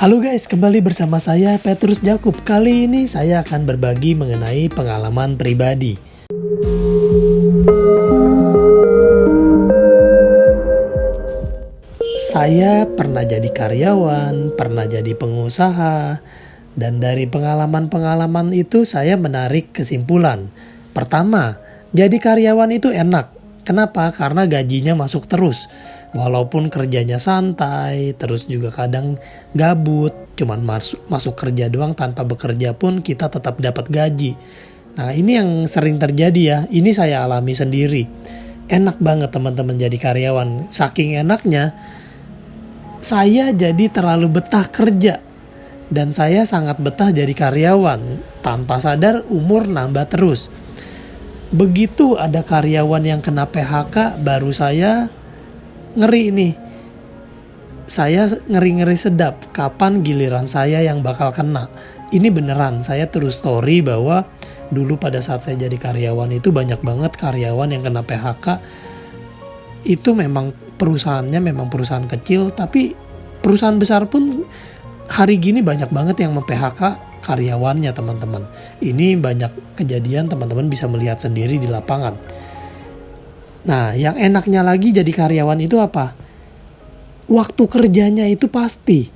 Halo guys, kembali bersama saya Petrus Jakub. Kali ini saya akan berbagi mengenai pengalaman pribadi. Saya pernah jadi karyawan, pernah jadi pengusaha, dan dari pengalaman-pengalaman itu saya menarik kesimpulan. Pertama, jadi karyawan itu enak. Kenapa? Karena gajinya masuk terus. Walaupun kerjanya santai, terus juga kadang gabut, cuman masuk kerja doang tanpa bekerja pun kita tetap dapat gaji. Nah, ini yang sering terjadi ya. Ini saya alami sendiri. Enak banget teman-teman jadi karyawan. Saking enaknya, saya jadi terlalu betah kerja. Dan saya sangat betah jadi karyawan. Tanpa sadar umur nambah terus. Begitu ada karyawan yang kena PHK, baru saya ngeri nih. Saya ngeri-ngeri sedap. Kapan giliran saya yang bakal kena? Ini beneran, saya terus story bahwa dulu pada saat saya jadi karyawan itu banyak banget karyawan yang kena PHK. Itu memang perusahaannya memang perusahaan kecil, tapi perusahaan besar pun hari gini banyak banget yang mem-PHK karyawannya teman-teman. Ini banyak kejadian, teman-teman bisa melihat sendiri di lapangan. Nah, yang enaknya lagi jadi karyawan itu apa? Waktu kerjanya itu pasti.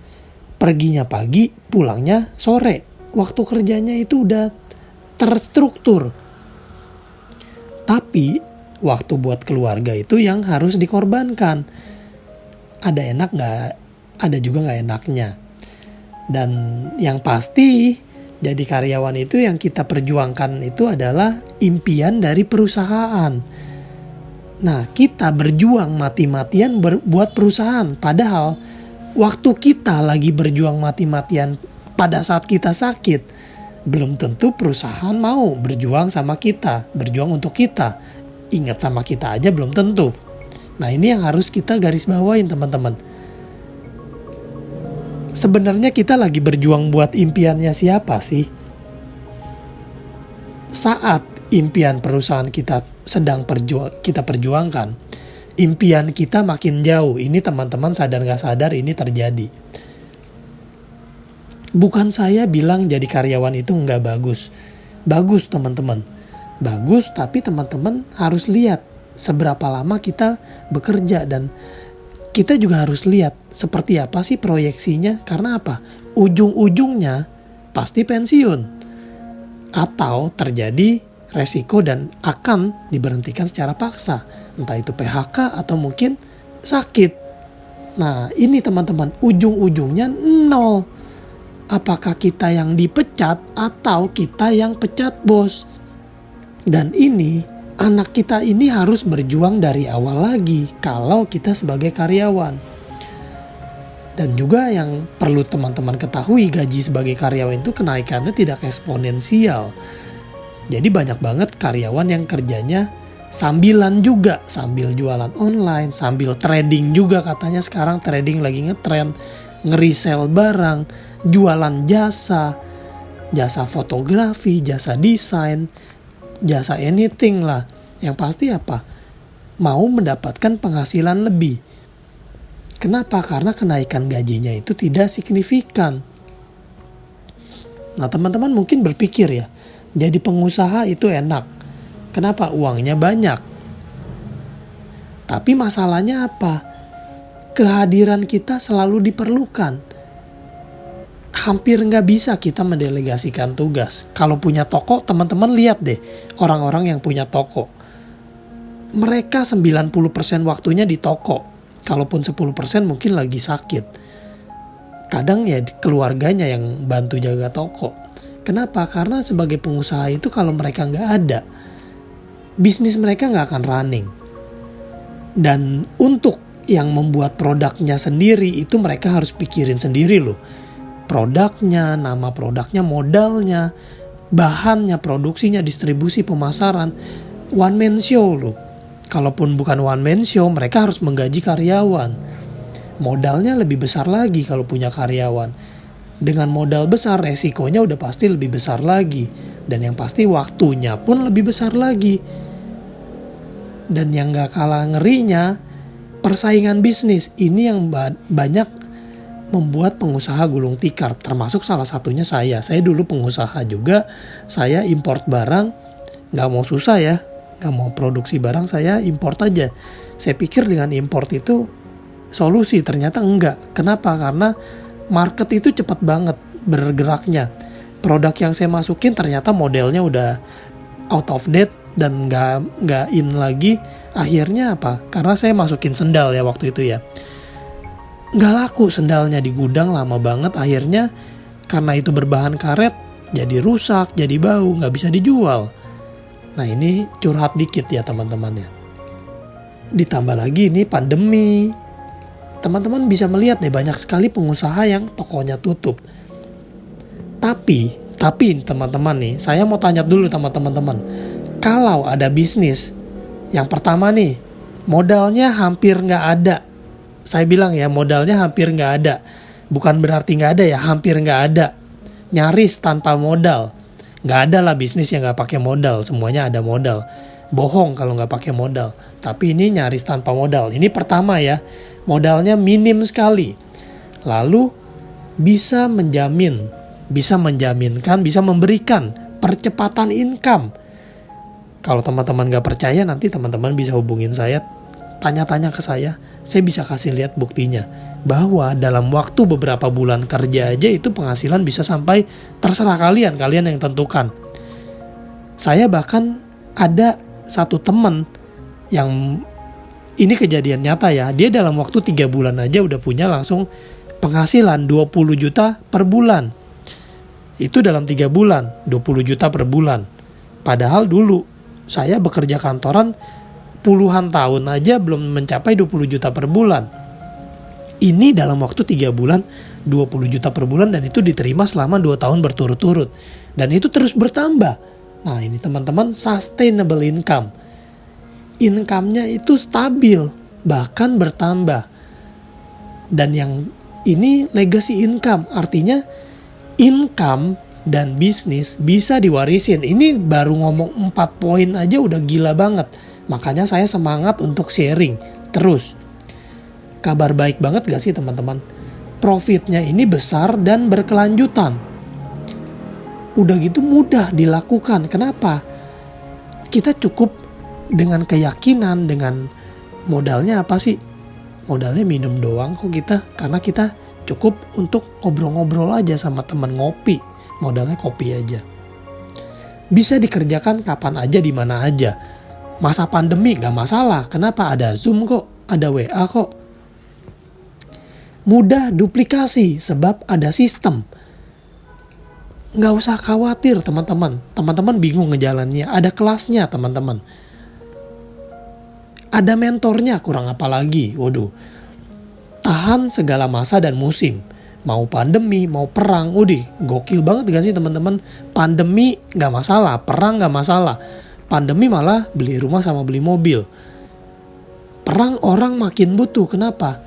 Perginya pagi, pulangnya sore. Waktu kerjanya itu udah terstruktur. Tapi, waktu buat keluarga itu yang harus dikorbankan. Ada enak nggak? Ada juga nggak enaknya. Dan yang pasti, jadi karyawan itu yang kita perjuangkan itu adalah impian dari perusahaan. Nah, kita berjuang mati-matian buat perusahaan. Padahal waktu kita lagi berjuang mati-matian pada saat kita sakit, belum tentu perusahaan mau berjuang sama kita, berjuang untuk kita. Ingat sama kita aja belum tentu. Nah, ini yang harus kita garis bawain teman-teman. Sebenarnya kita lagi berjuang buat impiannya siapa sih? Saat impian perusahaan kita sedang kita perjuangkan, impian kita makin jauh. Ini teman-teman sadar gak sadar ini terjadi. Bukan saya bilang jadi karyawan itu nggak bagus. Bagus teman-teman. Bagus, tapi teman-teman harus lihat seberapa lama kita bekerja. Dan kita juga harus lihat seperti apa sih proyeksinya. Karena apa? Ujung-ujungnya pasti pensiun. Atau terjadi resiko dan akan diberhentikan secara paksa. Entah itu PHK atau mungkin sakit. Nah, ini teman-teman, ujung-ujungnya nol. Apakah kita yang dipecat atau kita yang pecat bos? Dan ini, anak kita ini harus berjuang dari awal lagi kalau kita sebagai karyawan. Dan juga yang perlu teman-teman ketahui, gaji sebagai karyawan itu kenaikannya tidak eksponensial. Jadi banyak banget karyawan yang kerjanya sambilan juga, sambil jualan online, sambil trading juga. Katanya sekarang trading lagi ngetrend, nge-resell barang, jualan jasa fotografi, jasa desain, jasa anything lah. Yang pasti apa? Mau mendapatkan penghasilan lebih. Kenapa? Karena kenaikan gajinya itu tidak signifikan. Nah, teman-teman mungkin berpikir ya, jadi pengusaha itu enak. Kenapa? Uangnya banyak. Tapi masalahnya apa? Kehadiran kita selalu diperlukan. Hampir nggak bisa kita mendelegasikan tugas. Kalau punya toko, teman-teman lihat deh orang-orang yang punya toko. Mereka 90% waktunya di toko. Kalaupun 10% mungkin lagi sakit. Kadang ya keluarganya yang bantu jaga toko. Kenapa? Karena sebagai pengusaha itu kalau mereka nggak ada, bisnis mereka nggak akan running. Dan untuk yang membuat produknya sendiri itu mereka harus pikirin sendiri loh. Produknya, nama produknya, modalnya, bahannya, produksinya, distribusi, pemasaran. One man show loh. Kalaupun bukan one man show, mereka harus menggaji karyawan. Modalnya lebih besar lagi kalau punya karyawan. Dengan modal besar, resikonya udah pasti lebih besar lagi. Dan yang pasti waktunya pun lebih besar lagi. Dan yang gak kalah ngerinya, persaingan bisnis. Ini yang banyak membuat pengusaha gulung tikar, termasuk salah satunya saya. Saya dulu pengusaha juga, saya import barang, nggak mau susah ya, nggak mau produksi barang, saya import aja. Saya pikir dengan import itu solusi, ternyata enggak. Kenapa? Karena market itu cepat banget bergeraknya. Produk yang saya masukin ternyata modelnya udah out of date dan nggak in lagi. Akhirnya apa? Karena saya masukin sendal ya waktu itu ya. Nggak laku sendalnya di gudang lama banget. Akhirnya karena itu berbahan karet, jadi rusak, jadi bau, nggak bisa dijual. Nah ini curhat dikit ya teman-teman ya. Ditambah lagi ini pandemi. Teman-teman bisa melihat deh banyak sekali pengusaha yang tokonya tutup. Tapi teman-teman nih, saya mau tanya dulu sama teman-teman. Kalau ada bisnis, yang pertama nih, modalnya hampir nggak ada. Saya bilang ya, modalnya hampir nggak ada. Bukan berarti nggak ada ya, hampir nggak ada. Nyaris tanpa modal. Nggak ada lah bisnis yang nggak pakai modal, semuanya ada modal. Bohong kalau nggak pakai modal. Tapi ini nyaris tanpa modal. Ini pertama ya, modalnya minim sekali. Lalu bisa menjaminkan, bisa memberikan percepatan income. Kalau teman-teman nggak percaya, nanti teman-teman bisa hubungin saya, tanya-tanya ke saya bisa kasih lihat buktinya. Bahwa dalam waktu beberapa bulan kerja aja itu penghasilan bisa sampai, terserah kalian yang tentukan. Saya bahkan ada satu teman yang ini kejadian nyata ya, dia dalam waktu 3 bulan aja udah punya langsung penghasilan 20 juta per bulan. Itu dalam 3 bulan, 20 juta per bulan. Padahal dulu saya bekerja kantoran puluhan tahun aja belum mencapai 20 juta per bulan. Ini dalam waktu 3 bulan 20 juta per bulan, dan itu diterima selama 2 tahun berturut-turut. Dan itu terus bertambah. Nah ini teman-teman, sustainable income. Income-nya itu stabil, bahkan bertambah. Dan yang ini legacy income, artinya income dan bisnis bisa diwarisin. Ini baru ngomong 4 poin aja udah gila banget. Makanya saya semangat untuk sharing terus. Kabar baik banget gak sih teman-teman? Profitnya ini besar dan berkelanjutan. Udah gitu mudah dilakukan. Kenapa? Kita cukup dengan keyakinan, dengan modalnya apa sih? Modalnya minum doang kok kita. Karena kita cukup untuk ngobrol-ngobrol aja sama teman, ngopi. Modalnya kopi aja. Bisa dikerjakan kapan aja, di mana aja. Masa pandemi gak masalah. Kenapa? Ada Zoom kok, ada WA kok. Mudah duplikasi sebab ada sistem. Nggak usah khawatir teman-teman. Teman-teman bingung ngejalannya. Ada kelasnya teman-teman. Ada mentornya, kurang apa lagi. Waduh. Tahan segala masa dan musim. Mau pandemi, mau perang. Gokil banget gak sih teman-teman? Pandemi nggak masalah, perang nggak masalah. Pandemi malah beli rumah sama beli mobil. Perang orang makin butuh. Kenapa?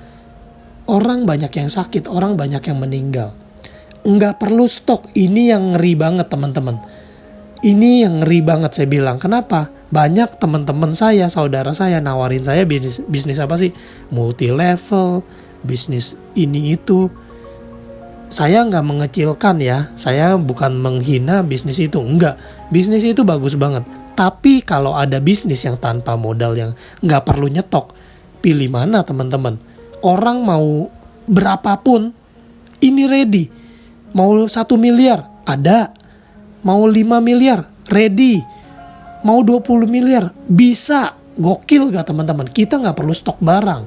Orang banyak yang sakit, orang banyak yang meninggal. Nggak perlu stok. Ini yang ngeri banget teman-teman. Ini yang ngeri banget saya bilang. Kenapa? Banyak teman-teman saya, saudara saya nawarin saya bisnis apa sih? Multi level, bisnis ini itu. Saya nggak mengecilkan ya. Saya bukan menghina bisnis itu. Enggak. Bisnis itu bagus banget. Tapi kalau ada bisnis yang tanpa modal, yang nggak perlu nyetok, pilih mana teman-teman? Orang mau berapapun, ini ready. Mau 1 miliar, ada. Mau 5 miliar, ready. Mau 20 miliar, bisa. Gokil gak teman-teman? Kita gak perlu stok barang.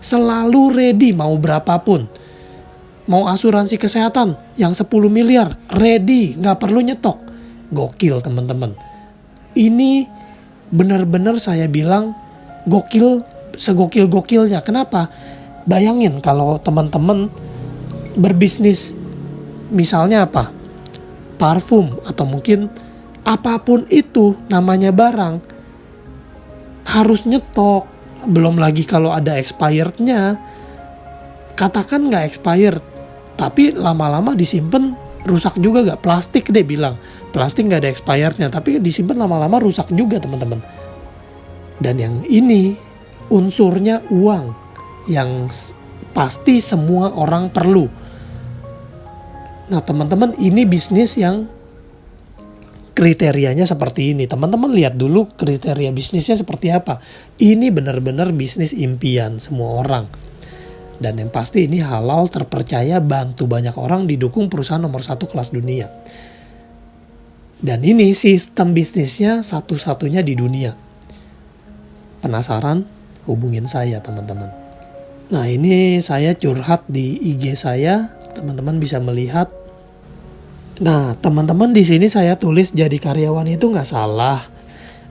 Selalu ready mau berapapun. Mau asuransi kesehatan yang 10 miliar, ready. Gak perlu nyetok. Gokil teman-teman. Ini benar-benar saya bilang gokil, segokil-gokilnya. Kenapa? Bayangin kalau teman-teman berbisnis, misalnya apa? Parfum atau mungkin apapun itu namanya barang, harus nyetok. Belum lagi kalau ada expirednya. Katakan nggak expired, tapi lama-lama disimpan rusak juga gak? Plastik deh bilang. Plastik nggak ada expirednya, tapi disimpan lama-lama rusak juga teman-teman. Dan yang ini unsurnya uang. Yang pasti semua orang perlu. Nah teman-teman, ini bisnis yang kriterianya seperti ini. Teman-teman lihat dulu kriteria bisnisnya seperti apa. Ini benar-benar bisnis impian semua orang. Dan yang pasti ini halal, terpercaya, bantu banyak orang, didukung perusahaan nomor 1 kelas dunia. Dan ini sistem bisnisnya satu-satunya di dunia. Penasaran? Hubungin saya teman-teman. Nah ini saya curhat di IG saya, teman-teman bisa melihat. Nah teman-teman, di sini saya tulis jadi karyawan itu nggak salah.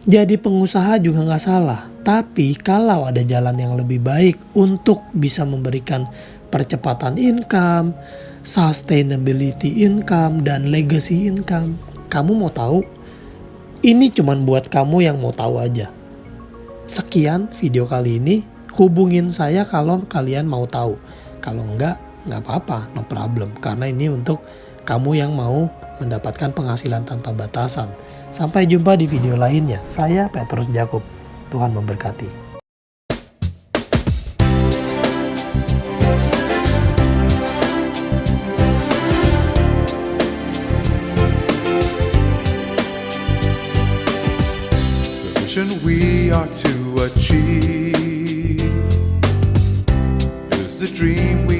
Jadi pengusaha juga nggak salah. Tapi kalau ada jalan yang lebih baik untuk bisa memberikan percepatan income, sustainability income, dan legacy income, kamu mau tahu? Ini cuman buat kamu yang mau tahu aja. Sekian video kali ini. Hubungin saya kalau kalian mau tahu. Kalau nggak apa-apa, no problem. Karena ini untuk kamu yang mau mendapatkan penghasilan tanpa batasan. Sampai jumpa di video lainnya. Saya Petrus Jakub. Tuhan memberkati. The vision we are to achieve is the dream we